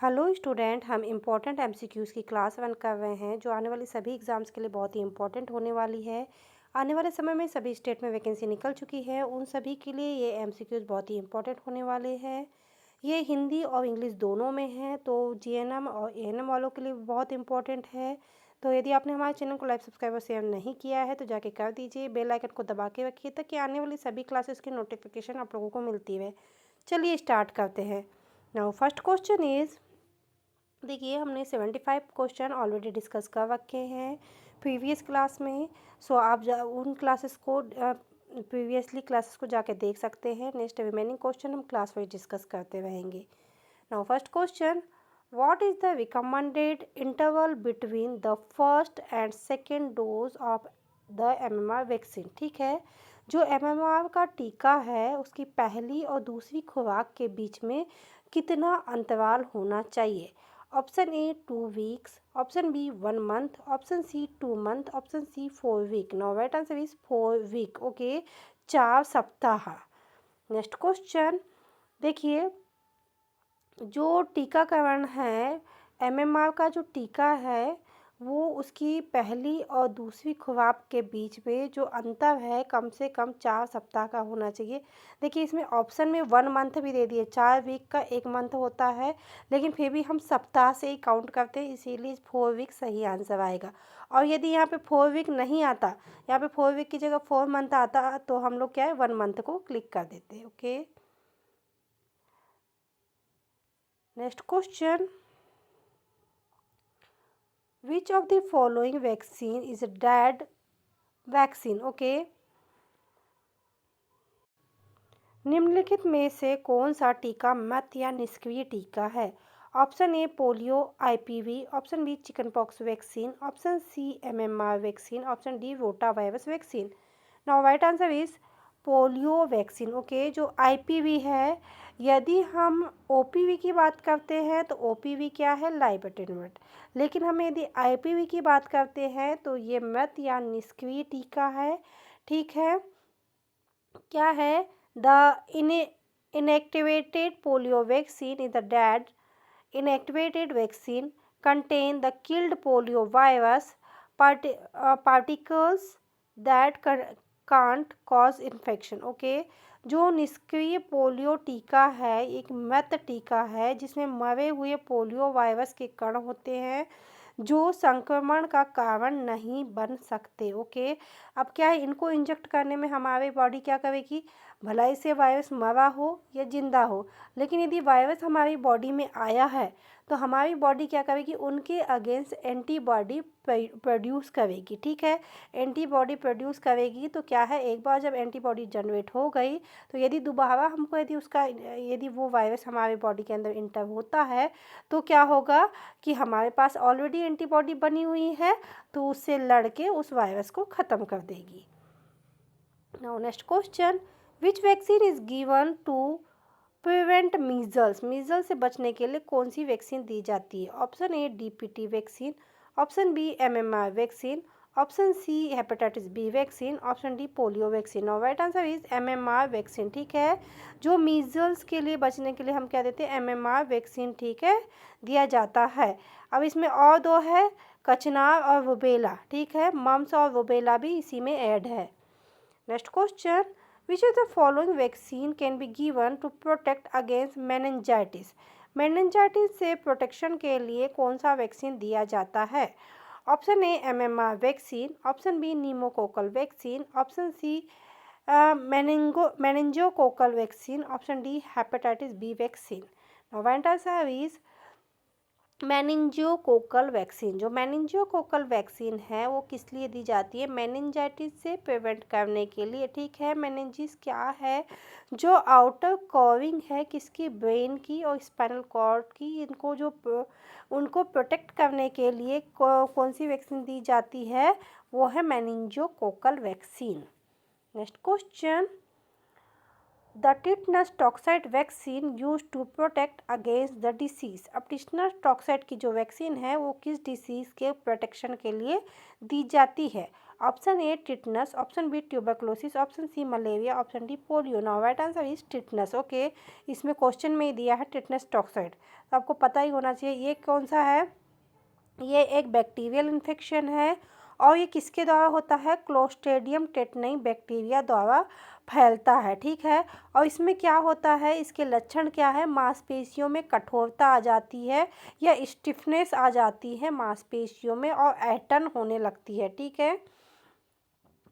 Hello student, हम important MCQs की class 1 कर रहे हैं जो आने वाली सभी एग्ज़ाम्स के लिए बहुत ही इम्पॉर्टेंट होने वाली है। आने वाले समय में सभी स्टेट में वैकेंसी निकल चुकी है, उन सभी के लिए ये एमसीक्यूज़ बहुत ही इम्पॉर्टेंट होने वाले हैं। ये हिंदी और इंग्लिश दोनों में हैं, तो जीएनएम और एएनएम वालों के लिए बहुत इम्पॉर्टेंट है। तो यदि आपने हमारे चैनल को लाइक सब्सक्राइब और शेयर नहीं किया है तो जाके कर दीजिए, बेल आइकन को दबा के रखिए ताकि आने वाली सभी क्लासेस की नोटिफिकेशन आप लोगों को मिलती है। चलिए स्टार्ट करते हैं। नाउ फर्स्ट क्वेश्चन इज़, देखिए हमने 75 क्वेश्चन ऑलरेडी डिस्कस कर रखे हैं प्रीवियस क्लास में। सो आप उन क्लासेस को प्रीवियसली क्लासेस को जाके देख सकते हैं। नेक्स्ट रिमेनिंग क्वेश्चन हम क्लास वाइज डिस्कस करते रहेंगे। Now first question, what is the recommended interval between the first and second dose of the MMR vaccine. ठीक है, जो एमएमआर का टीका है उसकी पहली और दूसरी खुराक के बीच में कितना अंतराल होना चाहिए। Option A 2 weeks, option B 1 month, option C 2 month, option C 4 week. Now right answer is 4 week. Okay, 4 सप्ताह। नेक्स्ट क्वेश्चन, देखिए जो टीकाकरण है, एमएमआर का जो टीका है वो उसकी पहली और दूसरी खुराक के बीच में जो अंतर है कम से कम 4 सप्ताह का होना चाहिए। देखिए इसमें ऑप्शन में 1 मंथ भी दे दिए, 4 वीक का 1 मंथ होता है, लेकिन फिर भी हम सप्ताह से ही काउंट करते हैं, इसीलिए 4 वीक सही आंसर आएगा। और यदि यहाँ पे 4 वीक नहीं आता, यहाँ पे 4 वीक की जगह 4 मंथ आता तो हम लोग क्या है 1 मंथ को क्लिक कर देते हैं। Okay, next question, which of the following vaccine is dead vaccine. Okay, निम्नलिखित में से कौन सा टीका मृत या निष्क्रिय टीका है। Option A polio IPV, option B chicken pox vaccine, option C MMR vaccine, option D rotavirus vaccine. Now right answer is polio vaccine. Okay, जो आईपीवी है, यदि हम ओपीवी की बात करते हैं तो ओपीवी क्या है, लाइव एटेन्यूएंट, लेकिन हम यदि आईपीवी की बात करते हैं तो ये मृत या निष्क्रिय टीका है। ठीक है, क्या है, the inactivated polio vaccine is the dead inactivated vaccine contain the killed polio virus particles that can't cause infection। Okay, जो निष्क्रिय पोलियो टीका है एक मृत टीका है जिसमें मरे हुए पोलियो वायरस के कण होते हैं जो संक्रमण का कारण नहीं बन सकते। ओके, अब क्या है, इनको इंजेक्ट करने में हमारी बॉडी क्या करेगी, भलाई से वायरस मरा हो या जिंदा हो, लेकिन यदि वायरस हमारी बॉडी में आया है तो हमारी बॉडी क्या करेगी, उनके अगेंस्ट एंटीबॉडी प्रोड्यूस करेगी। ठीक है, एंटीबॉडी प्रोड्यूस करेगी तो क्या है, एक बार जब एंटीबॉडी जनरेट हो गई तो यदि दोबारा हमको यदि वो वायरस हमारी बॉडी के अंदर इंटर होता है तो क्या होगा कि हमारे पास ऑलरेडी एंटीबॉडी बनी हुई है तो उससे लड़के उस वायरस को ख़त्म कर देगी। Now next question, which vaccine is given to prevent measles. Measles से बचने के लिए कौन सी वैक्सीन दी जाती है। Option A DPT vaccine, option B MMR vaccine, option C hepatitis B vaccine, option D polio vaccine. और right answer is MMR vaccine. ठीक है, जो मीजल्स के लिए बचने के लिए हम क्या देते हैं, एमएमआर वैक्सीन, ठीक है, दिया जाता है। अब इसमें और दो है, कचनार और रुबेला। ठीक है, मम्स और रुबेला भी इसी में ऐड है। Next question, which of the following vaccine can be given to protect against meningitis. Meningitis से प्रोटेक्शन के लिए कौन सा वैक्सीन दिया जाता है। Option A MMR vaccine, option B pneumococcal vaccine, option C meningococcal vaccine, option D hepatitis B vaccine. Now right answer is meningococcal vaccine. जो meningococcal vaccine है वो किस लिए दी जाती है, मेनिंजाइटिस से प्रिवेंट करने के लिए। ठीक है, मेनिंजिस क्या है, जो आउटर कवरिंग है किसकी, ब्रेन की और स्पाइनल कॉर्ड की, इनको जो उनको प्रोटेक्ट करने के लिए कौन सी वैक्सीन दी जाती है, वो है meningococcal vaccine. Next question, the tetanus toxoid vaccine use to protect against the disease. अब टिटनस टॉक्साइड की जो वैक्सीन है वो किस डिसीज़ के प्रोटेक्शन के लिए दी जाती है। Option A tetanus, option B tuberculosis, option C malaria, option D polio. Now right answer is tetanus. Okay, इसमें क्वेश्चन में ही दिया है टिटनस टॉक्साइड, तो आपको पता ही होना चाहिए ये कौन सा है। ये एक बैक्टीरियल इन्फेक्शन है और ये किसके द्वारा होता है, क्लोस्ट्रीडियम टेटनी बैक्टीरिया द्वारा फैलता है। ठीक है, और इसमें क्या होता है, इसके लक्षण क्या है, मांसपेशियों में कठोरता आ जाती है या स्टिफनेस आ जाती है मांसपेशियों में और ऐंठन होने लगती है। ठीक है,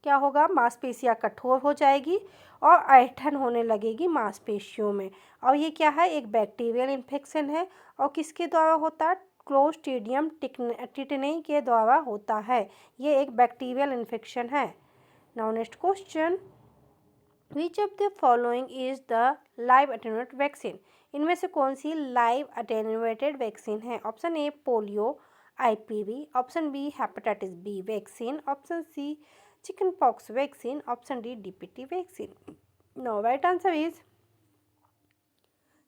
क्या होगा, मांसपेशियाँ कठोर हो जाएगी और ऐंठन होने लगेगी मांसपेशियों में। और ये क्या है, एक बैक्टीरियल इन्फेक्शन है और किसके द्वारा होता है, क्लोस्ट्रीडियम टिटनी के द्वारा होता है। ये एक बैक्टीरियल इन्फेक्शन है। Now next question, which of the following is the live attenuated vaccine. इनमें से कौन सी लाइव अटेन्यूएटेड वैक्सीन है। Option A polio IPV, option B hepatitis B vaccine, option C chicken pox vaccine, option D DPT vaccine. No right answer is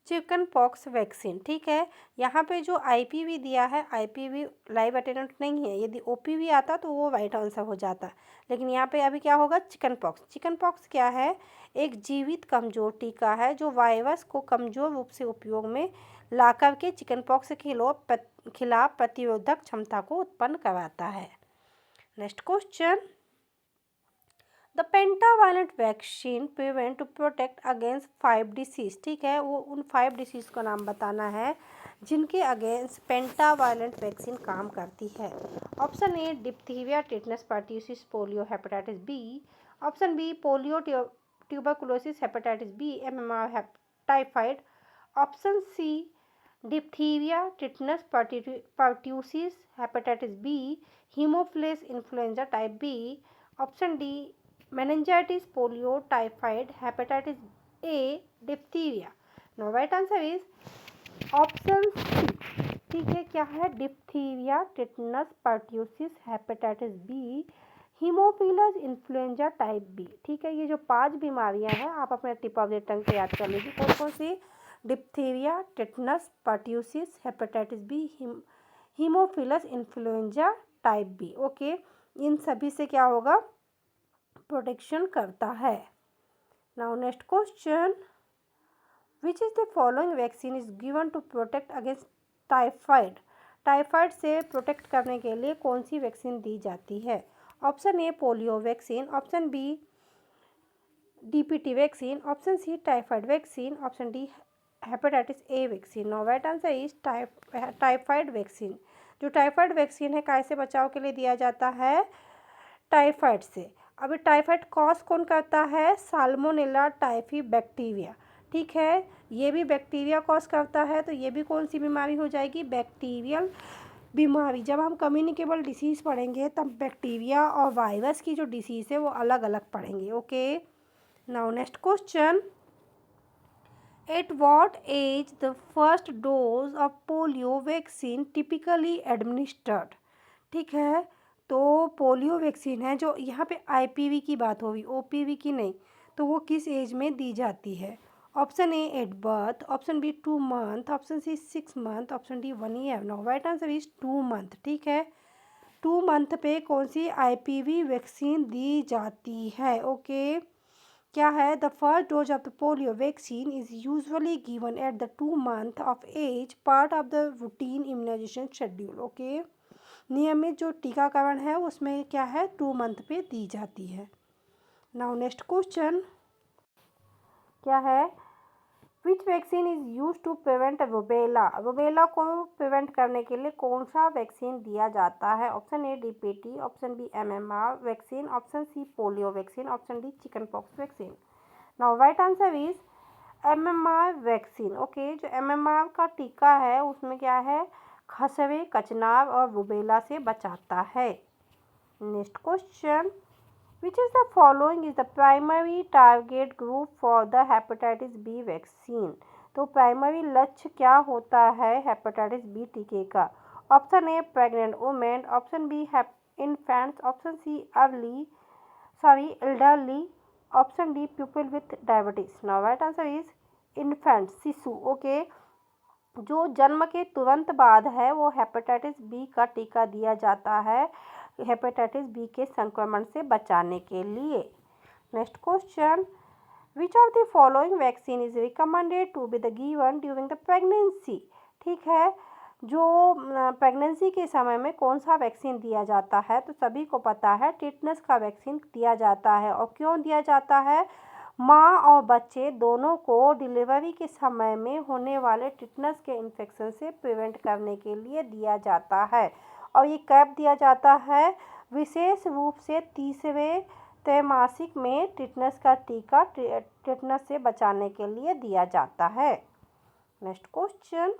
chicken pox vaccine. ठीक है, यहाँ पे जो IPV दिया है, IPV लाइव अटेन्यूएट नहीं है, यदि OPV आता तो वो राइट आंसर हो जाता, लेकिन यहाँ पे अभी क्या होगा, चिकन पॉक्स। चिकन पॉक्स क्या है, एक जीवित कमजोर टीका है जो वायरस को कमजोर रूप से उपयोग में ला करके चिकन पॉक्स के खिलाफ प्रतिरोधक क्षमता को उत्पन्न कराता है। Next question, the pentavalent vaccine prevent to protect against 5 disease. ठीक है, वो उन 5 डिसीज का नाम बताना है जिनके अगेंस्ट पेंटावालेंट वैक्सीन काम करती है। Option A diphtheria, tetanus, pertussis, polio, hepatitis B, option B polio, tuberculosis, hepatitis B, MMR, typhoid, option C diphtheria, tetanus, pertussis, hepatitis B, haemophilus influenza type B, option D meningitis, polio, typhoid, hepatitis A, diphtheria. No right answer is option C. ठीक है, क्या है, diphtheria, tetanus, pertussis, hepatitis B, haemophilus influenza type B. ठीक है, ये जो 5 बीमारियां हैं आप अपने टिप ऑफ द टंग पे याद कर लीजिए, कौन कौन सी, diphtheria, tetanus, pertussis, hepatitis B, haemophilus influenza type B. Okay, इन सभी से क्या होगा, प्रोटेक्शन करता है। Now next question, which is the following vaccine is given to protect against typhoid. Typhoid से प्रोटेक्ट करने के लिए कौन सी वैक्सीन दी जाती है। Option A polio vaccine, option B DPT vaccine, option C typhoid vaccine, option D hepatitis A vaccine. No right answer is typhoid vaccine. जो टाइफाइड वैक्सीन है कैसे बचाव के लिए दिया जाता है, टाइफाइड से। अभी टाइफाइड कॉज कौन करता है, साल्मोनेला टाइफी बैक्टीरिया। ठीक है, ये भी बैक्टीरिया कॉज करता है, तो ये भी कौन सी बीमारी हो जाएगी, बैक्टीरियल बीमारी। जब हम कम्युनिकेबल डिसीज़ पढ़ेंगे तब बैक्टीरिया और वायरस की जो डिसीज़ है वो अलग अलग पढ़ेंगे। Okay, now next question, at what age the first dose of polio vaccine typically administered. ठीक है, तो पोलियो वैक्सीन है जो यहाँ पे IPV की बात होगी, OPV की नहीं, तो वो किस एज में दी जाती है। Option A at birth, option B 2 month, option C 6 month, option D 1 year. No right answer is 2 month. ठीक है, 2 मंथ पे कौन सी IPV वैक्सीन दी जाती है। ओके, क्या है, the first dose of the polio vaccine is usually given at the 2 month of age, part of the routine immunization schedule. Okay, नियमित जो टीकाकरण है उसमें क्या है, 2 मंथ पे दी जाती है। नाउ नेक्स्ट क्वेश्चन, क्या है, which vaccine is use to prevent rubella. Rubella को प्रिवेंट करने के लिए कौन सा वैक्सीन दिया जाता है। Option A DPT, option B MMR vaccine, option C polio vaccine, option D chicken pox vaccine. Now right answer is MMR vaccine. Okay, जो MMR का टीका है उसमें क्या है, खसरे, कचनार और रूबेला से बचाता है। Next question, which is the following is the primary target group for the hepatitis B vaccine. तो प्राइमरी लक्ष्य क्या होता है हेपेटाइटिस बी टीके का। Option A pregnant women, option B infants, option C elderly, option D people with diabetes. Now right answer is infants, शिशु। Okay, जो जन्म के तुरंत बाद है वो हेपेटाइटिस बी का टीका दिया जाता है। हेपेटाइटिस बी के संक्रमण से बचाने के लिए। Next question, which of the following vaccine is recommended to be the given during the pregnancy. ठीक है, जो प्रेगनेंसी के समय में कौन सा वैक्सीन दिया जाता है, तो सभी को पता है टिटनेस का वैक्सीन दिया जाता है। और क्यों दिया जाता है? माँ और बच्चे दोनों को डिलीवरी के समय में होने वाले टिटनेस के इन्फेक्शन से प्रिवेंट करने के लिए दिया जाता है। और ये कब दिया जाता है? विशेष रूप से तीसरे त्रैमासिक में टिटनेस का टीका टिटनेस से बचाने के लिए दिया जाता है। Next question,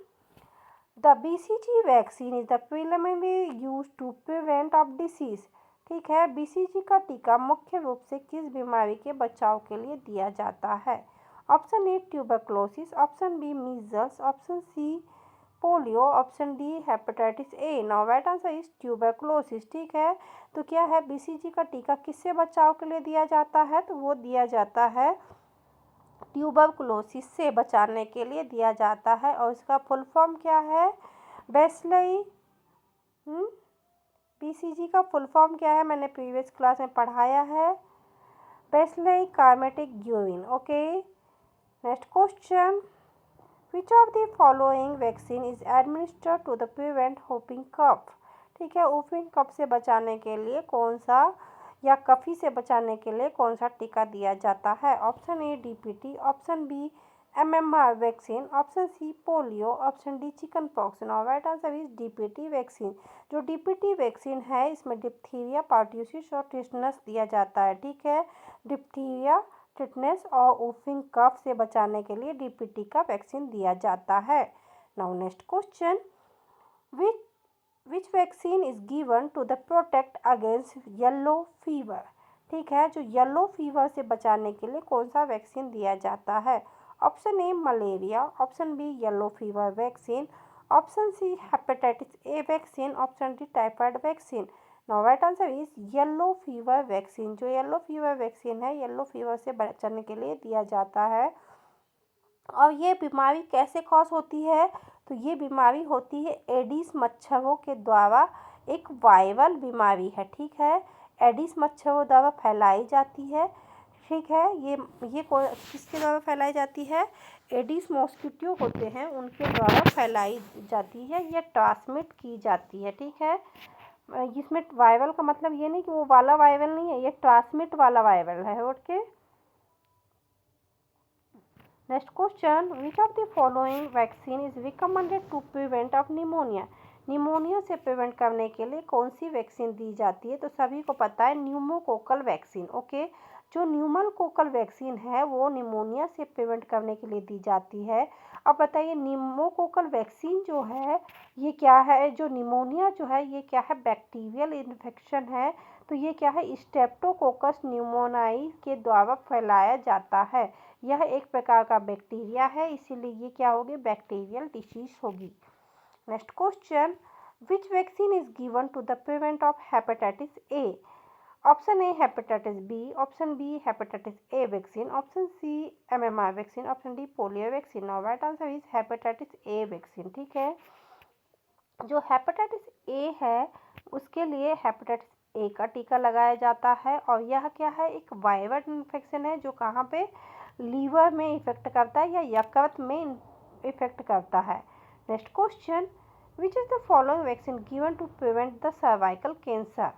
the BCG vaccine is the preliminary use to prevent of disease. ठीक है, BCG का टीका मुख्य रूप से किस बीमारी के बचाव के लिए दिया जाता है? Option A tuberculosis, option B measles, option C polio, option D hepatitis A. Now right answer is tuberculosis. ठीक है, तो क्या है, BCG का टीका किससे बचाव के लिए दिया जाता है? तो वो दिया जाता है ट्यूबरक्लोसिस से बचाने के लिए दिया जाता है। और इसका फुल फॉर्म क्या है? बेसिलस। BCG का फुल फॉर्म क्या है? मैंने प्रीवियस क्लास में पढ़ाया है, bacillus Calmette Guerin. Okay, next question, which of the following vaccine is administered to the prevent whooping cough. ठीक है, whooping कफ से बचाने के लिए कौन सा, या कफी से बचाने के लिए कौन सा टीका दिया जाता है? Option A DPT, option B MMR vaccine, option C polio, option D chicken pox. Now right answer is DPT vaccine. जो DPT वैक्सीन है इसमें डिप्थीरिया, पार्ट्यूसिस और टिटनेस दिया जाता है। ठीक है, डिप्थीरिया, टिटनेस और whooping कफ से बचाने के लिए DPT का वैक्सीन दिया जाता है। Now next question, which vaccine is given to the protect against yellow fever. ठीक है, जो येलो फीवर से बचाने के लिए कौन सा वैक्सीन दिया जाता है? Option A malaria, option B yellow fever vaccine, option C hepatitis A vaccine, option D typhoid vaccine. Now right answer is yellow fever vaccine. जो येलो फीवर वैक्सीन है येलो फीवर से बचाने के लिए दिया जाता है। और ये बीमारी कैसे कॉज होती है? तो ये बीमारी होती है एडिस मच्छरों के द्वारा, एक वायरल बीमारी है। ठीक है, एडिस मच्छरों द्वारा फैलाई जाती है। ठीक है, ये किसके द्वारा फैलाई जाती है? एडिस मॉस्किटो होते हैं उनके द्वारा फैलाई जाती है, ये ट्रांसमिट की जाती है। ठीक है, इसमें वायरल का मतलब ये नहीं कि वो वाला वायरल नहीं है, ये ट्रांसमिट वाला वायरल है। Okay, next question, which of the following vaccine is recommended to prevent of pneumonia. Pneumonia से प्रिवेंट करने के लिए कौन सी वैक्सीन दी जाती है? तो सभी को पता है न्यूमोकोकल वैक्सीन। ओके, जो न्यूमोकोकल वैक्सीन है वो निमोनिया से प्रिवेंट करने के लिए दी जाती है। अब बताइए न्यूमोकोकल वैक्सीन जो है ये क्या है? जो निमोनिया जो है ये क्या है? बैक्टीरियल इन्फेक्शन है। तो ये क्या है? स्ट्रेप्टोकोकस न्यूमोनियाई के द्वारा फैलाया जाता है। यह एक प्रकार का बैक्टीरिया है, इसीलिए ये क्या होगी? बैक्टीरियल डिसीज होगी। Next question, which vaccine is given to the prevent of hepatitis A. Option A hepatitis B, option B hepatitis A vaccine, option C MMR vaccine, option D polio vaccine. Now right answer is hepatitis A vaccine. ठीक है, जो hepatitis A है उसके लिए hepatitis A का टीका लगाया जाता है। और यह क्या है? एक वायरल इन्फेक्शन है जो कहाँ पे? लीवर में इफेक्ट करता है या यकृत में इफेक्ट करता है। Next question, which is the following vaccine given to prevent the cervical cancer.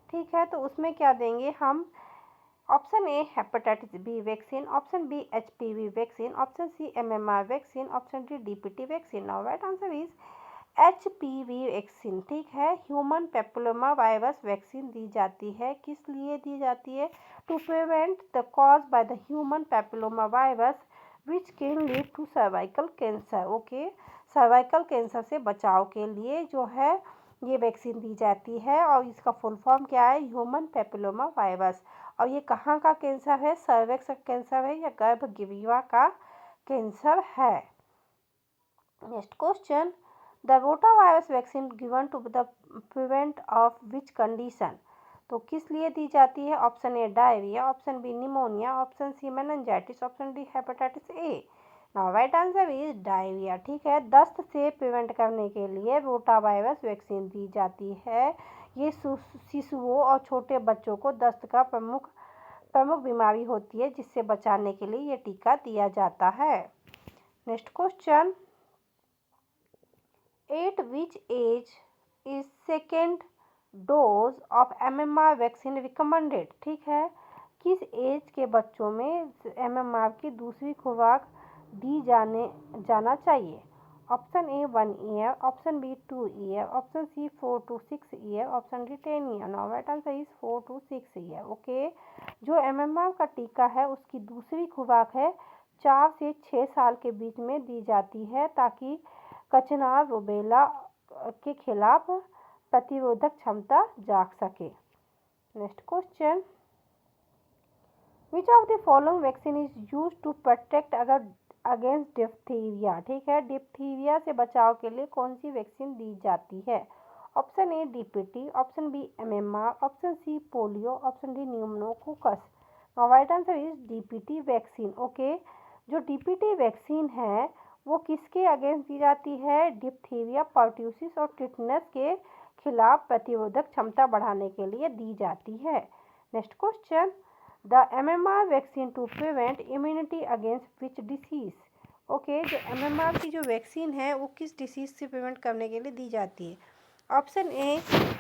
ठीक है, तो उसमें क्या देंगे हम? Option A hepatitis B vaccine, option B HPV vaccine, option C MMR vaccine, option D DPT vaccine. Now right answer is HPV vaccine. ठीक है, human papilloma virus vaccine दी जाती है। किस लिए दी जाती है? To prevent the cause by the human papilloma virus which can lead to cervical cancer. Okay, cervical cancer से बचाव के लिए जो है ये वैक्सीन दी जाती है। और इसका फुल फॉर्म क्या है? Human papilloma virus. और ये कहाँ का कैंसर है? सर्विक्स का कैंसर है या गर्भगिरिया का कैंसर है। Next question, the rotavirus vaccine given to the prevent of which condition. तो किस लिए दी जाती है? Option A diarrhoea, option B pneumonia, option C meningitis, option D hepatitis A. Now right answer is diarrhoea. ठीक है, दस्त से प्रिवेंट करने के लिए रोटा वायरस वैक्सीन दी जाती है। ये शिशुओं और छोटे बच्चों को दस्त का प्रमुख बीमारी होती है, जिससे बचाने के लिए ये टीका दिया जाता है। Next question, at which age is second dose of MMR vaccine recommended. ठीक है, किस एज के बच्चों में MMR की दूसरी खुराक दी जाना चाहिए। Option A 1 year, option B 2 year, option C 4 to 6 year, option D 10 year. Now right answer is 4 to 6 year. Okay, जो MMR का टीका है उसकी दूसरी खुराक है 4 से 6 साल के बीच में दी जाती है, ताकि कचनार रूबेला के खिलाफ प्रतिरोधक क्षमता जाग सके। Next question, which of the following vaccine is use to protect against diphtheria. ठीक है, डिप्थीरिया से बचाव के लिए कौन सी वैक्सीन दी जाती है। Option A DPT, option B MMR, option C polio, option D pneumococcus. Right answer is DPT vaccine. Okay, जो DPT वैक्सीन है वो किसके अगेंस्ट दी जाती है। डिप्थीरिया, पर्ट्यूसिस और टिटनस के खिलाफ प्रतिरोधक क्षमता बढ़ाने के लिए दी जाती है। Next question, the MMR vaccine to prevent immunity against which disease. Okay, जो MMR की जो वैक्सीन है वो किस डिसीज से प्रिवेंट करने के लिए दी जाती है। Option A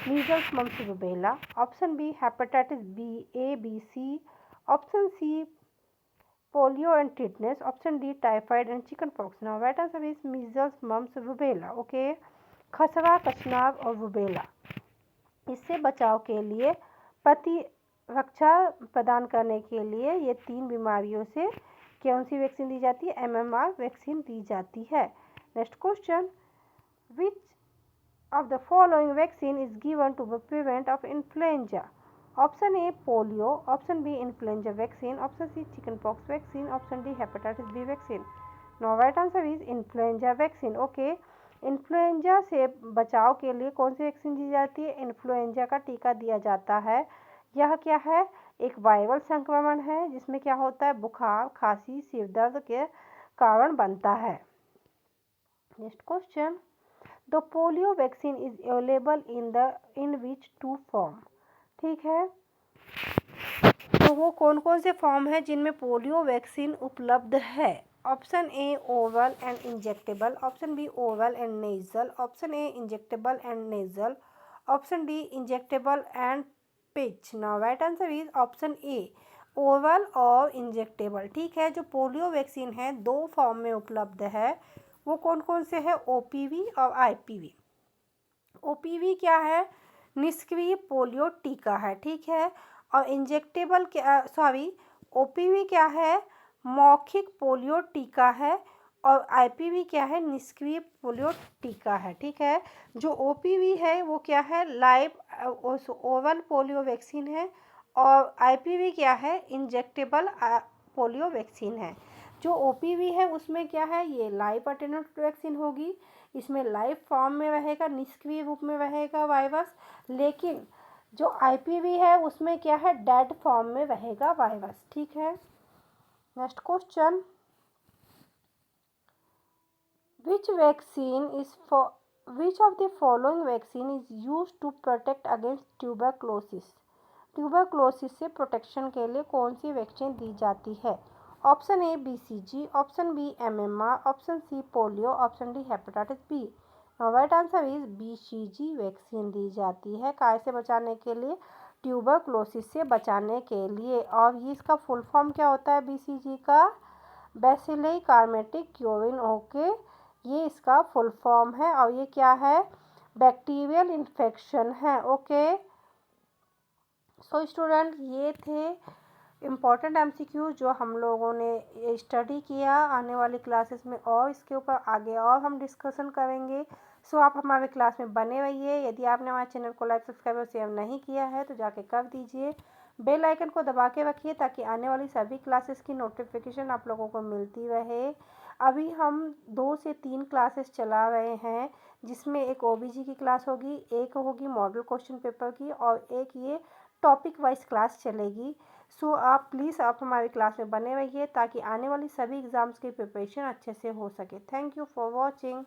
measles, mumps, rubella, option B hepatitis B, A, B, C, option C polio and tetanus, option D typhoid and chicken pox. Now right answer is measles, mumps, rubella. Okay, खसरा, कचनाव और rubella, इससे बचाव के लिए रक्षा प्रदान करने के लिए ये 3 बीमारियों से कौन सी वैक्सीन दी जाती है। MMR वैक्सीन दी जाती है। Next question, which of the following vaccine is given to prevent of influenza. Option A polio, option B influenza vaccine, option C chicken pox vaccine, option D hepatitis B vaccine. Now right answer is influenza vaccine. Okay, influenza से बचाव के लिए कौन सी vaccine दी जाती है। Influenza का टीका दिया जाता है। यह क्या है, एक वायरल संक्रमण है जिसमें क्या होता है, बुखार, खांसी, सिर दर्द के कारण बनता है। Next question, the polio vaccine is available in which 2 form. ठीक है, तो वो कौन कौन से फॉर्म है जिनमें पोलियो वैक्सीन उपलब्ध है। Option A oral and injectable, option be oral and nasal, option A injectable and nasal, option D injectable and pitch. Now right answer is option A oral और इंजेक्टेबल। ठीक है, जो polio vaccine है 2 form में उपलब्ध है, वो कौन कौन से है, OPV और IPV। OPV क्या है, निष्क्रिय पोलियो टीका है। ठीक है, और इंजेक्टेबल क्या, सॉरी, OPV क्या है, मौखिक पोलियो टीका है, और IPV क्या है, निष्क्रिय पोलियो टीका है। ठीक है, जो OPV है वो क्या है, लाइव ओरल पोलियो वैक्सीन है, और IPV क्या है, इंजेक्टेबल पोलियो वैक्सीन है। जो OPV है उसमें क्या है, ये लाइव अटेन्यूएंट वैक्सीन होगी, इसमें लाइव फॉर्म में रहेगा, निष्क्रिय रूप में रहेगा वायरस। लेकिन जो IPV है उसमें क्या है, डेड फॉर्म में रहेगा वायरस। ठीक है, next question, which of the following vaccine is used to protect against tuberculosis। Tuberculosis से प्रोटेक्शन के लिए कौन सी वैक्सीन दी जाती है। Option A BCG, option B MMR, option C polio, option D hepatitis B। Right answer is BCG vaccine दी जाती है, काय से बचाने के लिए, ट्यूबरक्लोसिस से बचाने के लिए। और ये इसका फुल फॉर्म क्या होता है BCG का, बैसिलस कार्मेटिक क्योरिन। ओके, ये इसका फुल फॉर्म है, और ये क्या है, बैक्टीरियल इन्फेक्शन है। ओके, सो स्टूडेंट, ये थे इम्पॉर्टेंट MCQ जो हम लोगों ने स्टडी किया। आने वाली क्लासेस में और इसके ऊपर आगे और हम डिस्कशन करेंगे। सो आप हमारे क्लास में बने रहिए। यदि आपने हमारे चैनल को लाइक, सब्सक्राइब और शेयर नहीं किया है तो जाके कर दीजिए। बेल आइकन को दबा के रखिए ताकि आने वाली सभी क्लासेस की नोटिफिकेशन आप लोगों को मिलती रहे। अभी हम 2 से 3 क्लासेस चला रहे हैं, जिसमें एक OBG की क्लास होगी, एक होगी मॉडल क्वेश्चन पेपर की, और एक ये टॉपिक वाइज क्लास चलेगी। सो आप प्लीज़ आप हमारी क्लास में बने रहिए ताकि आने वाली सभी एग्ज़ाम्स की प्रिपरेशन अच्छे से हो सके। Thank you for watching.